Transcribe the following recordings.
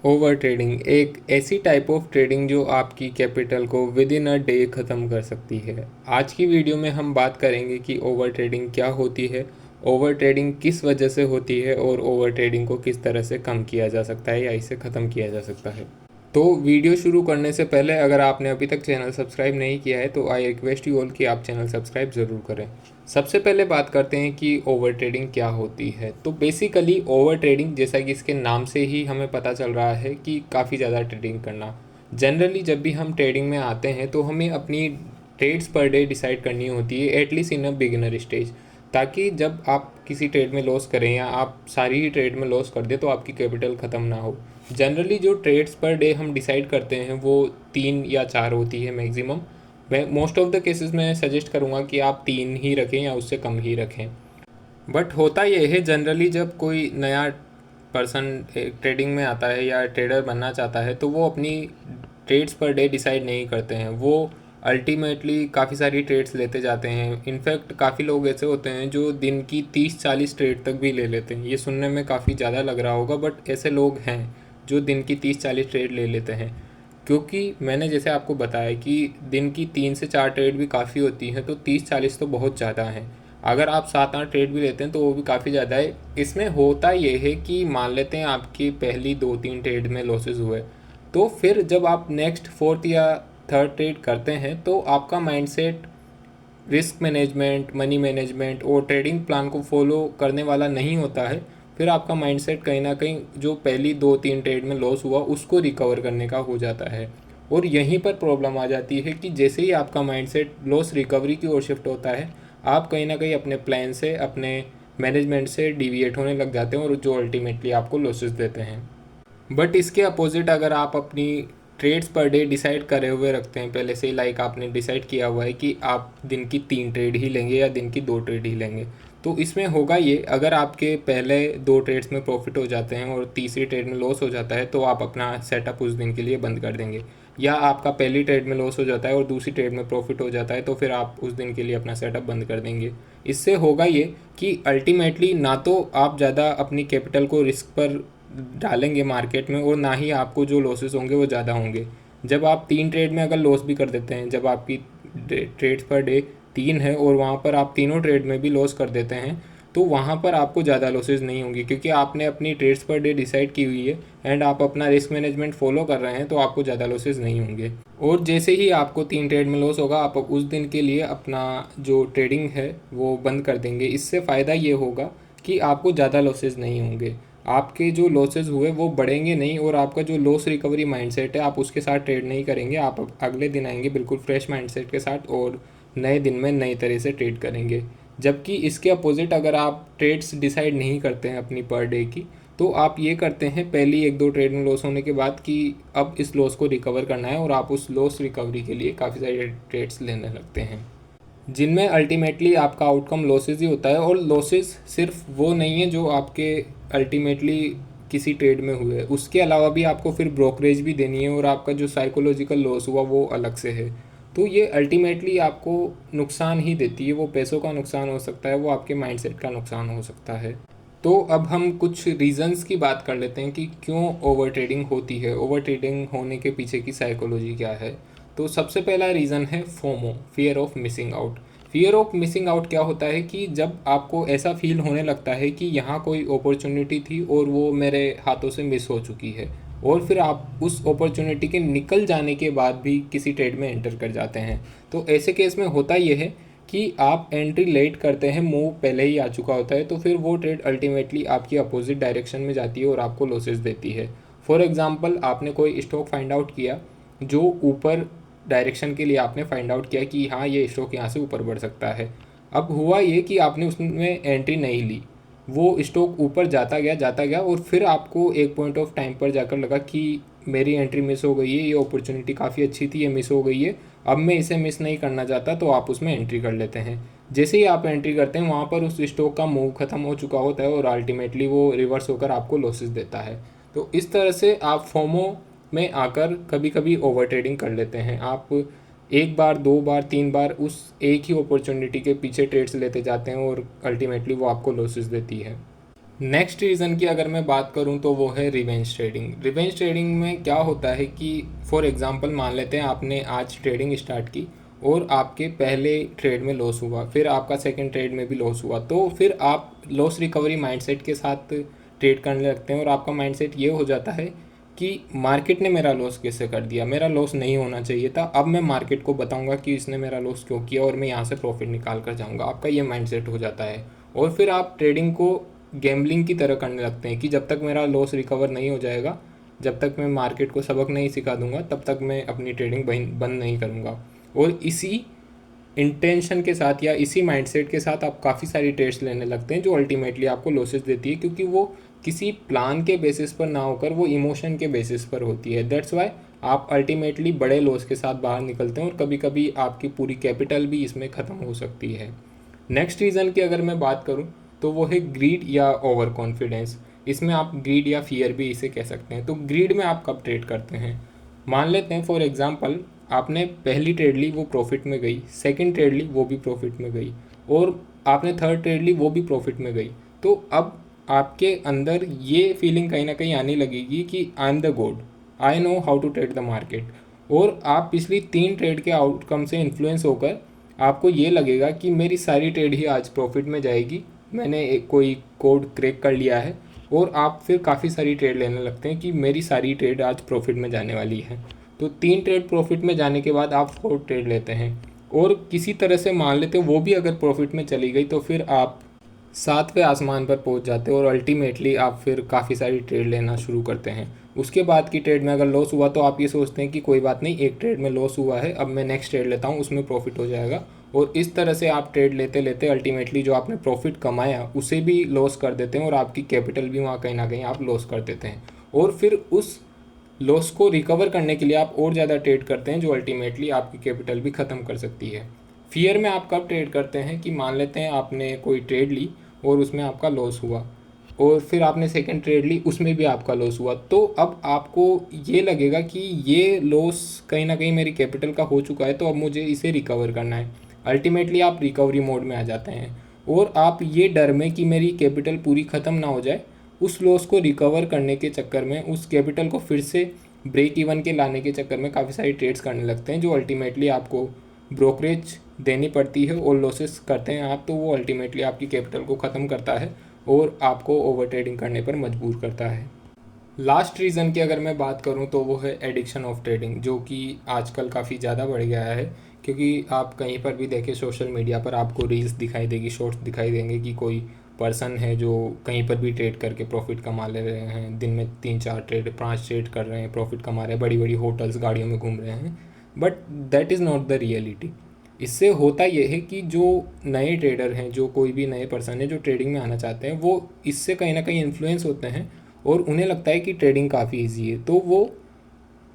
Over trading एक ऐसी type of trading जो आपकी कैपिटल को विद इन अ डे ख़त्म कर सकती है। आज की वीडियो में हम बात करेंगे कि ओवर ट्रेडिंग क्या होती है, ओवर ट्रेडिंग किस वजह से होती है और ओवर ट्रेडिंग को किस तरह से कम किया जा सकता है या इसे ख़त्म किया जा सकता है। तो वीडियो शुरू करने से पहले अगर आपने अभी तक चैनल सब्सक्राइब नहीं किया है तो आई रिक्वेस्ट यू ऑल कि आप चैनल सब्सक्राइब ज़रूर करें। सबसे पहले बात करते हैं कि ओवर ट्रेडिंग क्या होती है। तो बेसिकली ओवर ट्रेडिंग, जैसा कि इसके नाम से ही हमें पता चल रहा है कि काफ़ी ज़्यादा ट्रेडिंग करना। जनरली जब भी हम ट्रेडिंग में आते हैं तो हमें अपनी ट्रेड्स पर डे डिसाइड करनी होती है, at least in a beginner stage, ताकि जब आप किसी ट्रेड में लॉस करें या आप सारी ही ट्रेड में लॉस कर दें तो आपकी कैपिटल ख़त्म ना हो। जनरली जो ट्रेड्स पर डे हम डिसाइड करते हैं वो 3 या 4 होती है मैक्सिमम। मैं मोस्ट ऑफ द केसेस में सजेस्ट करूँगा कि आप 3 ही रखें या उससे कम ही रखें। बट होता यह है जनरली जब कोई नया पर्सन ट्रेडिंग में आता है या ट्रेडर बनना चाहता है तो वो अपनी ट्रेड्स पर डे डिसाइड नहीं करते हैं। वो अल्टीमेटली काफ़ी सारी ट्रेड्स लेते जाते हैं। इनफैक्ट काफ़ी लोग ऐसे होते हैं जो दिन की 30-40 ट्रेड तक भी ले लेते हैं। ये सुनने में काफ़ी ज़्यादा लग रहा होगा बट ऐसे लोग हैं जो दिन की 30-40 ट्रेड ले लेते हैं। क्योंकि मैंने जैसे आपको बताया कि दिन की 3 से 4 ट्रेड भी काफ़ी होती हैं, तो 30-40 तो बहुत ज़्यादा हैं। अगर आप 7-8 ट्रेड भी लेते हैं तो वो भी काफ़ी ज़्यादा है। इसमें होता ये है कि मान लेते हैं आपकी पहली 2-3 ट्रेड में लॉसेस हुए, तो फिर जब आप नेक्स्ट फोर्थ या थर्ड ट्रेड करते हैं तो आपका mindset risk management, money management और ट्रेडिंग प्लान को फॉलो करने वाला नहीं होता है। फिर आपका माइंडसेट कहीं ना कहीं जो पहली 2-3 ट्रेड में लॉस हुआ उसको रिकवर करने का हो जाता है। और यहीं पर प्रॉब्लम आ जाती है कि जैसे ही आपका माइंडसेट लॉस रिकवरी की ओर शिफ्ट होता है, आप कहीं ना कहीं अपने प्लान से, अपने मैनेजमेंट से डिविएट होने लग जाते हैं और जो अल्टीमेटली आपको लॉसेस देते हैं। बट इसके अपोजिट अगर आप अपनी ट्रेड्स पर डे डिसाइड करे हुए रखते हैं पहले से ही, लाइक आपने डिसाइड किया हुआ है कि आप दिन की 3 ट्रेड ही लेंगे या दिन की 2 ट्रेड ही लेंगे, तो इसमें होगा ये, अगर आपके पहले 2 ट्रेड्स में प्रॉफिट हो जाते हैं और तीसरी ट्रेड में लॉस हो जाता है तो आप अपना सेटअप उस दिन के लिए बंद कर देंगे। या आपका पहली ट्रेड में लॉस हो जाता है और दूसरी ट्रेड में प्रॉफिट हो जाता है तो फिर आप उस दिन के लिए अपना सेटअप बंद कर देंगे। इससे होगा ये कि अल्टीमेटली ना तो आप ज़्यादा अपनी कैपिटल को रिस्क पर डालेंगे मार्केट में और ना ही आपको जो लॉसेस होंगे वो ज़्यादा होंगे। जब आप 3 ट्रेड में अगर लॉस भी कर देते हैं, जब आपकी ट्रेड्स पर डे 3 है और वहाँ पर आप तीनों ट्रेड में भी लॉस कर देते हैं, तो वहाँ पर आपको ज़्यादा लॉसेस नहीं होंगी क्योंकि आपने अपनी ट्रेड्स पर डे डिसाइड की हुई है एंड आप अपना रिस्क मैनेजमेंट फॉलो कर रहे हैं, तो आपको ज़्यादा लॉसेस नहीं होंगे। और जैसे ही आपको 3 ट्रेड में लॉस होगा आप उस दिन के लिए अपना जो ट्रेडिंग है वो बंद कर देंगे। इससे फ़ायदा ये होगा कि आपको ज़्यादा लॉसेस नहीं होंगे, आपके जो लॉसेस हुए वो बढ़ेंगे नहीं और आपका जो लॉस रिकवरी माइंडसेट है आप उसके साथ ट्रेड नहीं करेंगे। आप अगले दिन आएंगे बिल्कुल फ्रेश माइंडसेट के साथ और नए दिन में नई तरह से ट्रेड करेंगे। जबकि इसके अपोजिट अगर आप ट्रेड्स डिसाइड नहीं करते हैं अपनी पर डे की, तो आप ये करते हैं पहली 1-2 ट्रेड में लॉस होने के बाद कि अब इस लॉस को रिकवर करना है और आप उस लॉस रिकवरी के लिए काफ़ी सारे ट्रेड्स लेने लगते हैं, जिनमें अल्टीमेटली आपका आउटकम लॉसेस ही होता है। और लॉसेस सिर्फ वो नहीं है जो आपके अल्टीमेटली किसी ट्रेड में हुए, उसके अलावा भी आपको फिर ब्रोकरेज भी देनी है और आपका जो साइकोलॉजिकल लॉस हुआ वो अलग से है। तो ये अल्टीमेटली आपको नुकसान ही देती है। वो पैसों का नुकसान हो सकता है, वो आपके माइंडसेट का नुकसान हो सकता है। तो अब हम कुछ रीज़न्स की बात कर लेते हैं कि क्यों ओवर ट्रेडिंग होती है, ओवर ट्रेडिंग होने के पीछे की साइकोलॉजी क्या है। तो सबसे पहला रीज़न है FOMO, fear of missing out. Fear of missing out क्या होता है कि जब आपको ऐसा फील होने लगता है कि यहाँ कोई अपॉर्चुनिटी थी और वो मेरे हाथों से मिस हो चुकी है, और फिर आप उस अपॉर्चुनिटी के निकल जाने के बाद भी किसी ट्रेड में एंटर कर जाते हैं, तो ऐसे केस में होता यह है कि आप एंट्री लेट करते हैं, मूव पहले ही आ चुका होता है, तो फिर वो ट्रेड अल्टीमेटली आपकी अपोजिट डायरेक्शन में जाती है और आपको लॉसेस देती है। फॉर एग्जांपल, आपने कोई स्टॉक फाइंड आउट किया जो ऊपर डायरेक्शन के लिए आपने फाइंड आउट किया कि हाँ ये स्टॉक यहाँ से ऊपर बढ़ सकता है। अब हुआ ये कि आपने उसमें एंट्री नहीं ली, वो स्टॉक ऊपर जाता गया और फिर आपको एक पॉइंट ऑफ टाइम पर जाकर लगा कि मेरी एंट्री मिस हो गई है, ये अपॉर्चुनिटी काफ़ी अच्छी थी, ये मिस हो गई है, अब मैं इसे मिस नहीं करना चाहता, तो आप उसमें एंट्री कर लेते हैं। जैसे ही आप एंट्री करते हैं वहाँ पर उस स्टॉक का मूव खत्म हो चुका होता है और अल्टीमेटली वो रिवर्स होकर आपको लॉसेस देता है। तो इस तरह से आप फोमो में आकर कभी कभी ओवर ट्रेडिंग कर लेते हैं। आप एक बार, 2 बार, 3 बार उस एक ही अपॉर्चुनिटी के पीछे ट्रेड्स लेते जाते हैं और अल्टीमेटली वो आपको लॉसेस देती है। नेक्स्ट रीज़न की अगर मैं बात करूं तो वो है रिवेंज ट्रेडिंग। रिवेंज ट्रेडिंग में क्या होता है कि फॉर एग्जांपल मान लेते हैं आपने आज ट्रेडिंग स्टार्ट की और आपके पहले ट्रेड में लॉस हुआ, फिर आपका सेकंड ट्रेड में भी लॉस हुआ, तो फिर आप लॉस रिकवरी माइंडसेट के साथ ट्रेड करने लगते हैं और आपका माइंडसेट ये हो जाता है कि मार्केट ने मेरा लॉस कैसे कर दिया, मेरा लॉस नहीं होना चाहिए था, अब मैं मार्केट को बताऊंगा कि इसने मेरा लॉस क्यों किया और मैं यहाँ से प्रॉफिट निकाल कर जाऊँगा। आपका ये माइंडसेट हो जाता है और फिर आप ट्रेडिंग को गैम्बलिंग की तरह करने लगते हैं कि जब तक मेरा लॉस रिकवर नहीं हो जाएगा, जब तक मैं मार्केट को सबक नहीं सिखा दूंगा, तब तक मैं अपनी ट्रेडिंग बंद नहीं करूंगा। और इसी इंटेंशन के साथ या इसी माइंडसेट के साथ आप काफ़ी सारी ट्रेड्स लेने लगते हैं जो अल्टीमेटली आपको लॉसेस देती है, क्योंकि वो किसी प्लान के बेसिस पर ना होकर वो इमोशन के बेसिस पर होती है। दैट्स वाई आप अल्टीमेटली बड़े लॉस के साथ बाहर निकलते हैं और कभी कभी आपकी पूरी कैपिटल भी इसमें ख़त्म हो सकती है। नेक्स्ट रीज़न की अगर मैं बात करूं तो वो है ग्रीड या ओवर कॉन्फिडेंस। इसमें आप ग्रीड या फियर भी इसे कह सकते हैं। तो ग्रीड में आप कब ट्रेड करते हैं? मान लेते हैं फॉर एग्जांपल आपने पहली ट्रेड ली, वो प्रॉफिट में गई, सेकंड ट्रेड ली, वो भी प्रॉफिट में गई, और आपने थर्ड ट्रेड ली, वो भी प्रॉफिट में गई। तो अब आपके अंदर ये फीलिंग कहीं ना कहीं आने लगेगी कि I am the god, I know how to trade the market. और आप पिछली 3 ट्रेड के आउटकम से इन्फ्लुएंस होकर आपको ये लगेगा कि मेरी सारी ट्रेड ही आज प्रॉफिट में जाएगी, मैंने एक कोई कोड क्रैक कर लिया है, और आप फिर काफ़ी सारी ट्रेड लेने लगते हैं कि मेरी सारी ट्रेड आज प्रॉफिट में जाने वाली है। तो 3 ट्रेड प्रॉफिट में जाने के बाद आप 4 ट्रेड लेते हैं और किसी तरह से मान लेते हैं वो भी अगर प्रॉफिट में चली गई, तो फिर आप 7वें आसमान पर पहुंच जाते हो और अल्टीमेटली आप फिर काफ़ी सारी ट्रेड लेना शुरू करते हैं। उसके बाद की ट्रेड में अगर लॉस हुआ तो आप ये सोचते हैं कि कोई बात नहीं, एक ट्रेड में लॉस हुआ है, अब मैं नेक्स्ट ट्रेड लेता हूँ, उसमें प्रॉफिट हो जाएगा। और इस तरह से आप ट्रेड लेते लेते अल्टीमेटली जो आपने प्रॉफिट कमाया उसे भी लॉस कर देते हैं और आपकी कैपिटल भी वहाँ कहीं ना कहीं आप लॉस कर देते हैं। और फिर उस लॉस को रिकवर करने के लिए आप और ज़्यादा ट्रेड करते हैं जो अल्टीमेटली आपकी कैपिटल भी ख़त्म कर सकती है। फियर में आप कब ट्रेड करते हैं कि मान लेते हैं आपने कोई ट्रेड ली और उसमें आपका लॉस हुआ, और फिर आपने सेकंड ट्रेड ली, उसमें भी आपका लॉस हुआ, तो अब आपको ये लगेगा कि ये लॉस कहीं ना कहीं मेरी कैपिटल का हो चुका है, तो अब मुझे इसे रिकवर करना है। अल्टीमेटली आप रिकवरी मोड में आ जाते हैं और आप ये डर में कि मेरी कैपिटल पूरी ख़त्म ना हो जाए, उस लॉस को रिकवर करने के चक्कर में, उस कैपिटल को फिर से ब्रेक इवन के लाने के चक्कर में काफ़ी सारी ट्रेड्स करने लगते हैं जो अल्टीमेटली आपको ब्रोकरेज देनी पड़ती है और लॉसेस करते हैं आप, तो वो अल्टीमेटली आपकी कैपिटल को ख़त्म करता है और आपको ओवर ट्रेडिंग करने पर मजबूर करता है। लास्ट रीज़न की अगर मैं बात करूं तो वो है एडिक्शन ऑफ ट्रेडिंग, जो कि आजकल काफ़ी ज़्यादा बढ़ गया है। क्योंकि आप कहीं पर भी देखें सोशल मीडिया पर आपको रील्स दिखाई देगी, शॉर्ट्स दिखाई देंगे कि कोई पर्सन है जो कहीं पर भी ट्रेड करके प्रॉफिट कमा ले रहे हैं, दिन में 3-4 ट्रेड 5 ट्रेड कर रहे हैं, प्रॉफिट कमा रहे हैं, बड़ी बड़ी होटल्स गाड़ियों में घूम रहे हैं। But that is not the reality. इससे होता यह है कि जो नए ट्रेडर हैं, जो कोई भी नए पर्सन है जो ट्रेडिंग में आना चाहते हैं, वो इससे कहीं ना कहीं इन्फ्लुएंस होते हैं और उन्हें लगता है कि ट्रेडिंग काफ़ी इजी है, तो वो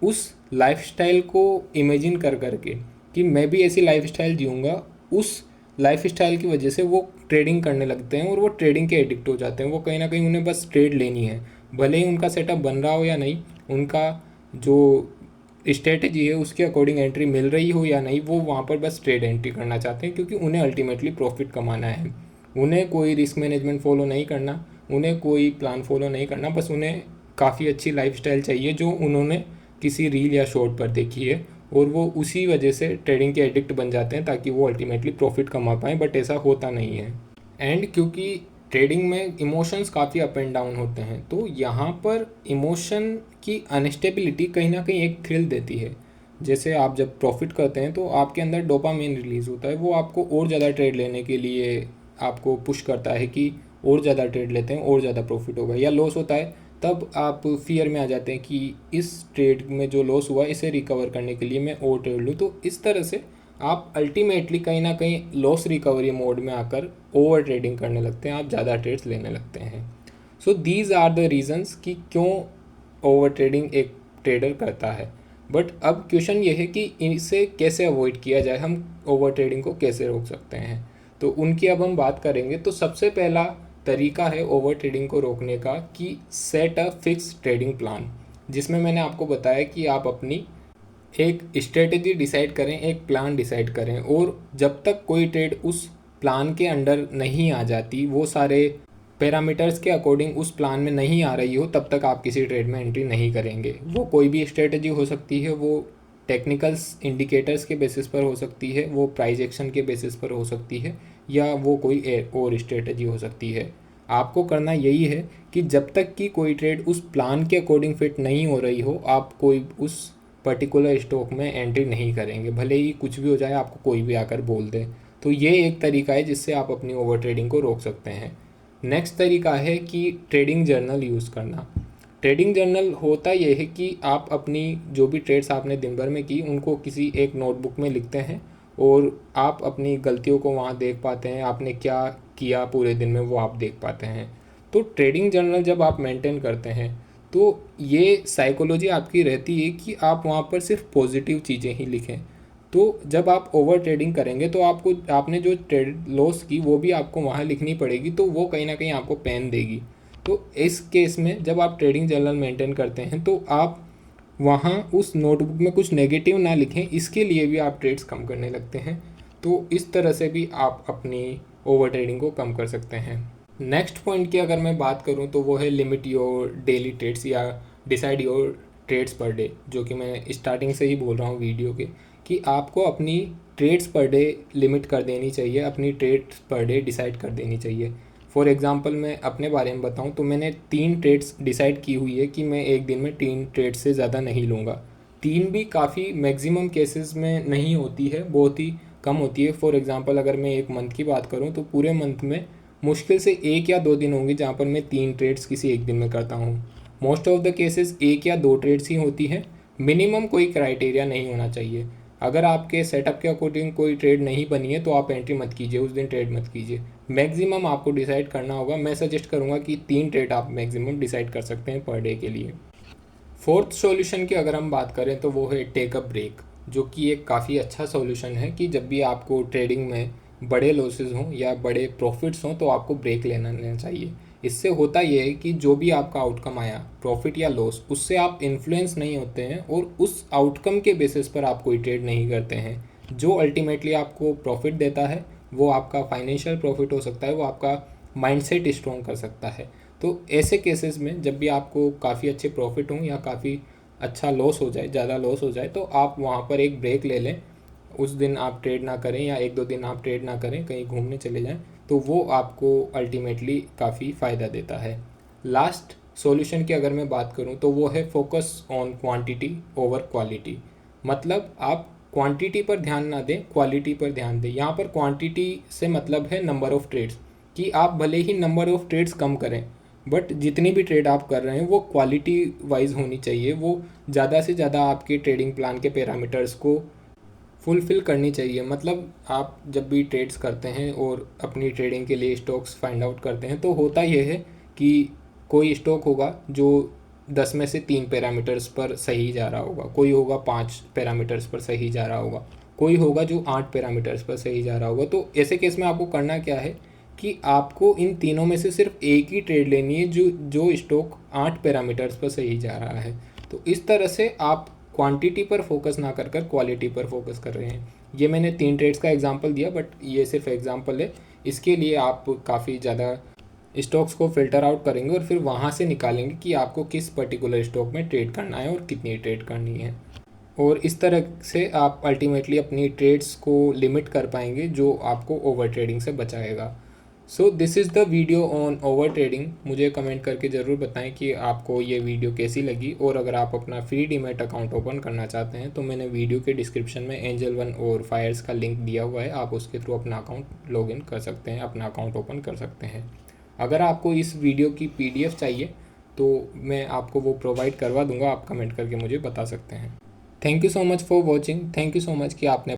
उस लाइफस्टाइल को इमेजिन कर करके कि मैं भी ऐसी लाइफस्टाइल जीऊँगा, उस लाइफस्टाइल की वजह से वो ट्रेडिंग करने लगते हैं और वो ट्रेडिंग के एडिक्ट हो जाते हैं। वो कहीं ना कहीं उन्हें बस ट्रेड लेनी है, भले ही उनका सेटअप बन रहा हो या नहीं, उनका जो स्ट्रेटजी है उसके अकॉर्डिंग एंट्री मिल रही हो या नहीं, वो वहाँ पर बस ट्रेड एंट्री करना चाहते हैं, क्योंकि उन्हें अल्टीमेटली प्रॉफिट कमाना है। उन्हें कोई रिस्क मैनेजमेंट फॉलो नहीं करना, उन्हें कोई प्लान फॉलो नहीं करना, बस उन्हें काफ़ी अच्छी लाइफस्टाइल चाहिए जो उन्होंने किसी रील या शॉर्ट पर देखी है, और वो उसी वजह से ट्रेडिंग के एडिक्ट बन जाते हैं ताकि वो अल्टीमेटली प्रॉफिट कमा पाएँ। बट ऐसा होता नहीं है। एंड क्योंकि ट्रेडिंग में इमोशंस काफ़ी अप एंड डाउन होते हैं, तो यहाँ पर इमोशन की अनस्टेबिलिटी कहीं ना कहीं एक थ्रिल देती है। जैसे आप जब प्रॉफिट करते हैं तो आपके अंदर डोपामाइन रिलीज़ होता है, वो आपको और ज़्यादा ट्रेड लेने के लिए आपको पुश करता है कि और ज़्यादा ट्रेड लेते हैं और ज़्यादा प्रॉफिट होगा। या लॉस होता है तब आप फियर में आ जाते हैं कि इस ट्रेड में जो लॉस हुआ इसे रिकवर करने के लिए मैं और ट्रेड लूँ। तो इस तरह से आप अल्टीमेटली कहीं ना कहीं लॉस रिकवरी मोड में आकर ओवर ट्रेडिंग करने लगते हैं, आप ज़्यादा ट्रेड्स लेने लगते हैं। So these are the reasons कि क्यों ओवर ट्रेडिंग एक ट्रेडर करता है। बट अब क्वेश्चन ये है कि इसे कैसे अवॉइड किया जाए, हम ओवर ट्रेडिंग को कैसे रोक सकते हैं, तो उनकी अब हम बात करेंगे। तो सबसे पहला तरीका है ओवर ट्रेडिंग को रोकने का कि set a fix trading plan, जिसमें मैंने आपको बताया कि आप अपनी एक स्ट्रेटेजी डिसाइड करें, एक प्लान डिसाइड करें, और जब तक कोई ट्रेड उस प्लान के अंडर नहीं आ जाती, वो सारे पैरामीटर्स के अकॉर्डिंग उस प्लान में नहीं आ रही हो, तब तक आप किसी ट्रेड में एंट्री नहीं करेंगे। वो कोई भी स्ट्रेटजी हो सकती है, वो टेक्निकल्स इंडिकेटर्स के बेसिस पर हो सकती है, वो प्राइस एक्शन के बेसिस पर हो सकती है, या वो कोई और स्ट्रेटजी हो सकती है। आपको करना यही है कि जब तक कि कोई ट्रेड उस प्लान के अकॉर्डिंग फिट नहीं हो रही हो, आप कोई उस पर्टिकुलर स्टॉक में एंट्री नहीं करेंगे, भले ही कुछ भी हो जाए, आपको कोई भी आकर बोल दे। तो ये एक तरीका है जिससे आप अपनी ओवर ट्रेडिंग को रोक सकते हैं। नेक्स्ट तरीका है कि ट्रेडिंग जर्नल यूज़ करना। ट्रेडिंग जर्नल होता यह है कि आप अपनी जो भी ट्रेड्स आपने दिन भर में की उनको किसी एक नोटबुक में लिखते हैं, और आप अपनी गलतियों को वहाँ देख पाते हैं, आपने क्या किया पूरे दिन में वो आप देख पाते हैं। तो ट्रेडिंग जर्नल जब आप मेंटेन करते हैं तो ये साइकोलॉजी आपकी रहती है कि आप वहाँ पर सिर्फ पॉजिटिव चीज़ें ही लिखें। तो जब आप ओवर ट्रेडिंग करेंगे तो आपने जो ट्रेड लॉस की वो भी आपको वहाँ लिखनी पड़ेगी, तो वो कहीं ना कहीं आपको पेन देगी। तो इस केस में जब आप ट्रेडिंग जर्नल मेंटेन करते हैं तो आप वहाँ उस नोटबुक में कुछ नेगेटिव ना लिखें, इसके लिए भी आप ट्रेड्स कम करने लगते हैं। तो इस तरह से भी आप अपनी ओवर ट्रेडिंग को कम कर सकते हैं। नेक्स्ट पॉइंट की अगर मैं बात करूँ तो वो है लिमिट योर डेली ट्रेड्स या decide your trades per day, जो कि मैं स्टार्टिंग से ही बोल रहा हूँ वीडियो के, कि आपको अपनी ट्रेड्स पर डे लिमिट कर देनी चाहिए, अपनी ट्रेड्स पर डे डिसाइड कर देनी चाहिए। फॉर एग्जांपल मैं अपने बारे में बताऊं तो मैंने 3 ट्रेड्स डिसाइड की हुई है कि मैं एक दिन में 3 ट्रेड्स से ज़्यादा नहीं लूँगा। 3 भी काफ़ी मैक्सिमम केसेस में नहीं होती है, बहुत ही कम होती है। फॉर एग्जांपल अगर मैं एक मंथ की बात करूं तो पूरे मंथ में मुश्किल से 1 या 2 दिन होंगे जहां पर मैं 3 ट्रेड्स किसी एक दिन में करता हूं। मोस्ट ऑफ द केसेस 1 या 2 ट्रेड्स ही होती है। मिनिमम कोई क्राइटेरिया नहीं होना चाहिए। अगर आपके सेटअप के अकॉर्डिंग कोई ट्रेड नहीं बनी है तो आप एंट्री मत कीजिए, उस दिन ट्रेड मत कीजिए। मैक्सिमम आपको डिसाइड करना होगा। मैं सजेस्ट करूँगा कि 3 ट्रेड आप मैक्सिमम डिसाइड कर सकते हैं पर डे के लिए। फोर्थ सॉल्यूशन की अगर हम बात करें तो वो है टेक अ ब्रेक, जो कि एक काफ़ी अच्छा सॉल्यूशन है कि जब भी आपको ट्रेडिंग में बड़े लॉसेस हों या बड़े प्रॉफिट्स हों तो आपको ब्रेक लेना चाहिए। इससे होता यह है कि जो भी आपका आउटकम आया, प्रॉफिट या लॉस, उससे आप इन्फ्लुएंस नहीं होते हैं और उस आउटकम के बेसिस पर आप कोई ट्रेड नहीं करते हैं। जो अल्टीमेटली आपको प्रॉफिट देता है वो आपका फाइनेंशियल प्रॉफिट हो सकता है, वो आपका माइंडसेट स्ट्रॉन्ग कर सकता है। तो ऐसे केसेस में जब भी आपको काफ़ी अच्छे प्रॉफिट हों या काफ़ी अच्छा लॉस हो जाए, ज़्यादा लॉस हो जाए, तो आप वहाँ पर एक ब्रेक ले लें। उस दिन आप ट्रेड ना करें या 1-2 दिन आप ट्रेड ना करें, कहीं घूमने चले जाएं, तो वो आपको अल्टीमेटली काफ़ी फ़ायदा देता है। लास्ट सॉल्यूशन की अगर मैं बात करूं तो वो है focus on quantity over quality. मतलब आप क्वांटिटी पर ध्यान ना दें, क्वालिटी पर ध्यान दें। यहाँ पर क्वांटिटी से मतलब है नंबर ऑफ़ ट्रेड्स, कि आप भले ही नंबर ऑफ़ ट्रेड्स कम करें बट जितनी भी ट्रेड आप कर रहे हैं वो क्वालिटी वाइज होनी चाहिए। वो ज़्यादा से ज़्यादा आपके ट्रेडिंग प्लान के पैरामीटर्स को फुलफ़िल करनी चाहिए। मतलब आप जब भी ट्रेड्स करते हैं और अपनी ट्रेडिंग के लिए स्टॉक्स फाइंड आउट करते हैं तो होता यह है कि कोई स्टॉक होगा जो 10 में से 3 पैरामीटर्स पर सही जा रहा होगा, कोई होगा 5 पैरामीटर्स पर सही जा रहा होगा, कोई होगा जो 8 पैरामीटर्स पर सही जा रहा होगा। तो ऐसे केस में आपको करना क्या है कि आपको इन तीनों में से सिर्फ एक ही ट्रेड लेनी है जो स्टॉक 8 पैरामीटर्स पर सही जा रहा है। तो इस तरह से आप क्वांटिटी पर फोकस ना कर क्वालिटी पर फोकस कर रहे हैं। ये मैंने 3 ट्रेड्स का एग्जांपल दिया, बट ये सिर्फ एग्जांपल है। इसके लिए आप काफ़ी ज़्यादा स्टॉक्स को फिल्टर आउट करेंगे और फिर वहाँ से निकालेंगे कि आपको किस पर्टिकुलर स्टॉक में ट्रेड करना है और कितनी ट्रेड करनी है। और इस तरह से आप अल्टीमेटली अपनी ट्रेड्स को लिमिट कर पाएंगे, जो आपको ओवर ट्रेडिंग से बचाएगा। So this is the video on over trading. मुझे कमेंट करके ज़रूर बताएं कि आपको ये वीडियो कैसी लगी, और अगर आप अपना फ्री डीमैट अकाउंट ओपन करना चाहते हैं तो मैंने वीडियो के डिस्क्रिप्शन में एंजल वन और फायर्स का लिंक दिया हुआ है। आप उसके थ्रू अपना अकाउंट लॉगिन कर सकते हैं, अपना अकाउंट ओपन कर सकते हैं। अगर आपको इस वीडियो की PDF चाहिए तो मैं आपको वो प्रोवाइड करवा दूंगा, आप कमेंट करके मुझे बता सकते हैं। Thank you so much for watching. Thank you so much कि आपने